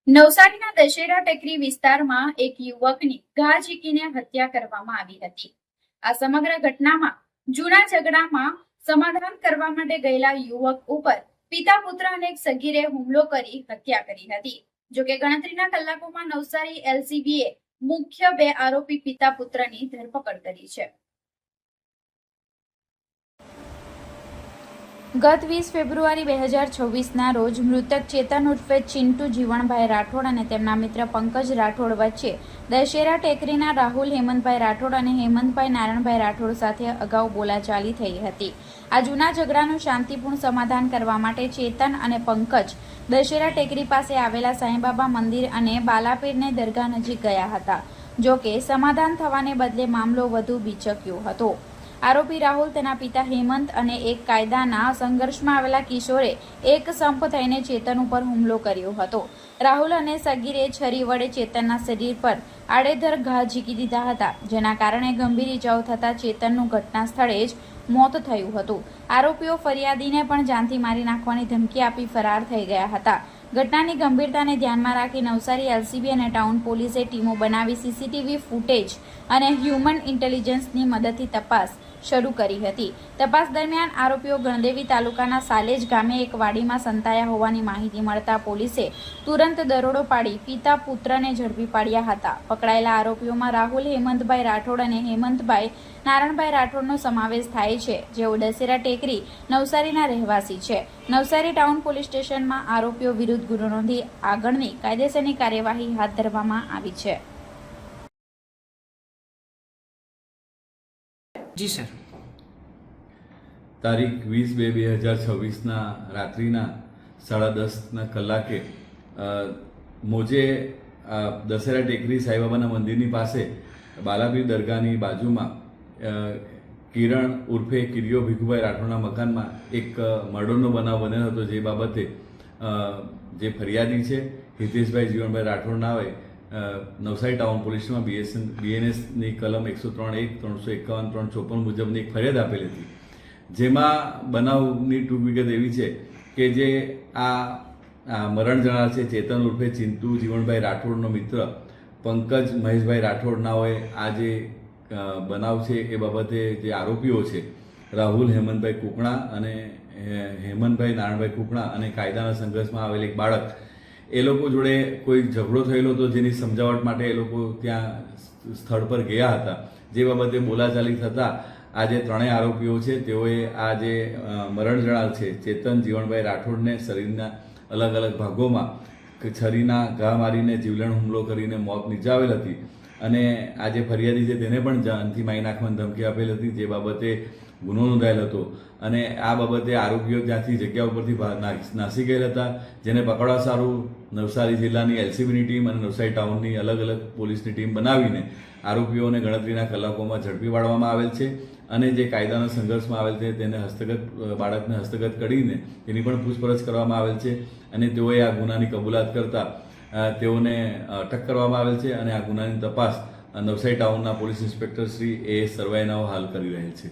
નવસારીના દશેરા ટેકરી વિસ્તારમાં એક યુવકની ઘા ઝીકીને હત્યા કરવામાં આવી હતી। આ સમગ્ર ઘટનામાં જૂના ઝઘડામાં સમાધાન કરવા માટે ગયેલા યુવક ઉપર પિતા પુત્ર અને એક સગીરે હુમલો કરી હત્યા કરી હતી। જોકે ગણતરીના કલાકોમાં નવસારી એલસીબીએ મુખ્ય બે આરોપી પિતા પુત્રની ધરપકડ કરી છે। ગત 20 ફેબ્રુઆરી 2026ના રોજ મૃતક ચેતન ઉર્ફે ચિંટુ જીવણભાઈ રાઠોડ અને તેમના મિત્ર પંકજ રાઠોડ વચ્ચે દશેરા ટેકરીના રાહુલ હેમંતભાઈ રાઠોડ અને હેમંતભાઈ નારણભાઈ રાઠોડ સાથે અગાઉ બોલાચાલી થઈ હતી। આ જૂના ઝઘડાનું શાંતિપૂર્ણ સમાધાન કરવા માટે ચેતન અને પંકજ દશેરા ટેકરી પાસે આવેલા સાંઈબાબા મંદિર અને બાલાપીરની દરગાહ નજીક ગયા હતા। જોકે સમાધાન થવાને બદલે મામલો વધુ બીચક્યો હતો। આરોપી રાહુલ, તેના પિતા હેમંત અને એક કાયદાના સંઘર્ષમાં આવેલા કિશોરે એક સંપ થઈને ચેતન ઉપર હુમલો કર્યો હતો। રાહુલ અને સગીરે છરી વડે ચેતનના શરીર પર આડેધડ ઘા ઝીકી દીધા હતા, જેના કારણે ગંભીર ઇજાઓ થતાં ચેતનનું ઘટના સ્થળે જ મોત થયું હતું। આરોપીઓ ફરિયાદીને પણ જાનથી મારી નાખવાની ધમકી આપી ફરાર થઈ ગયા હતા। ઘટનાની ગંભીરતાને ધ્યાનમાં રાખી નવસારી એલસીબી અને ટાઉન પોલીસે ટીમો બનાવી સીસીટીવી ફૂટેજ અને હ્યુમન ઇન્ટેલિજન્સની મદદથી તપાસ શરૂ કરી હતી। તપાસ દરમિયાન આરોપીઓ ગણદેવી તાલુકાના સાલેજ ગામે એક વાડીમાં સંતાયા હોવાની માહિતી મળતા પોલીસે તુરંત દરોડો પાડી પિતા પુત્રને ઝડપી પાડ્યા હતા। પકડાયેલા આરોપીઓમાં રાહુલ હેમંતભાઈ રાઠોડ અને હેમંતભાઈ નારણભાઈ રાઠોડનો સમાવેશ થાય છે, જેઓ દશેરા ટેકરી નવસારીના રહેવાસી છે। નવસારી ટાઉન પોલીસ સ્ટેશનમાં આરોપીઓ વિરુદ્ધ ગુનો નોંધી આગળની કાયદેસરની કાર્યવાહી હાથ ધરવામાં આવી છે। જી સર। તારીખ 20/2/2026ના રાત્રિના 10:30 કલાકે મોજે દશેરા ટેકરી સાંઈબાબાના મંદિરની પાસે બાલાપીર દરગાહની બાજુમાં કિરણ ઉર્ફે કિરિયો ભીખુભાઈ રાઠોડના મકાનમાં એક મર્ડરનો બનાવ બનેલો હતો, જે બાબતે જે ફરિયાદી છે હિતેશભાઈ જીવણભાઈ રાઠોડ નાવે નવસારી ટાઉન પોલીસમાં બીએનએસની કલમ 103(1), 351, 354 મુજબની એક ફરિયાદ આપેલી હતી, જેમાં બનાવની ટૂંક વિગત એવી છે કે જે આ મરણ જનાર છે ચેતન ઉર્ફે ચિંટુ જીવણભાઈ રાઠોડનો મિત્ર પંકજ મહેશભાઈ રાઠોડના હોય આ જે બનાવ છે એ બાબતે જે આરોપીઓ છે રાહુલ હેમંતભાઈ કુકણા અને હેમંતભાઈ નારણભાઈ કુકણા અને કાયદાના સંઘર્ષમાં આવેલ એક બાળક, એ લોકો જોડે કોઈ ઝઘડો થયેલો હતો, જેની સમજાવટ માટે એ લોકો ત્યાં સ્થળ પર ગયા હતા, જે બાબતે બોલાચાલી થતાં આ જે ત્રણેય આરોપીઓ છે તેઓએ આ જે મરણ જણાર છે ચેતન જીવણભાઈ રાઠોડને શરીરના અલગ અલગ ભાગોમાં છરીના ઘા મારીને જીવલેણ હુમલો કરીને મોત નિપજાવેલ હતી અને આ જે ફરિયાદી છે તેને પણ જાનથી મારી નાખવાની ધમકી આપેલ હતી, જે બાબતે ગુનો નોંધાયેલ હતો અને આ બાબતે આરોપીઓ ત્યાંથી જગ્યા ઉપરથી નાસી ગયેલ હતા, જેને પકડવા સારું નવસારી જિલ્લાની એલસીબીની ટીમ અને નવસારી ટાઉનની અલગ અલગ પોલીસની ટીમ બનાવીને આરોપીઓને ગણતરીના કલાકોમાં ઝડપી પાડવામાં આવેલ છે અને જે કાયદાના સંઘર્ષમાં આવેલ છે તેને બાળકને હસ્તગત કરીને તેની પણ પૂછપરછ કરવામાં આવેલ છે અને તેઓએ આ ગુનાની કબૂલાત કરતા તેઓને અટક કરવામાં આવેલ છે અને આ ગુનાની તપાસ નવસારી ટાઉનના પોલીસ ઇન્સ્પેક્ટર શ્રી એ સરવાઈનાઓ હાલ કરી રહેલ છે।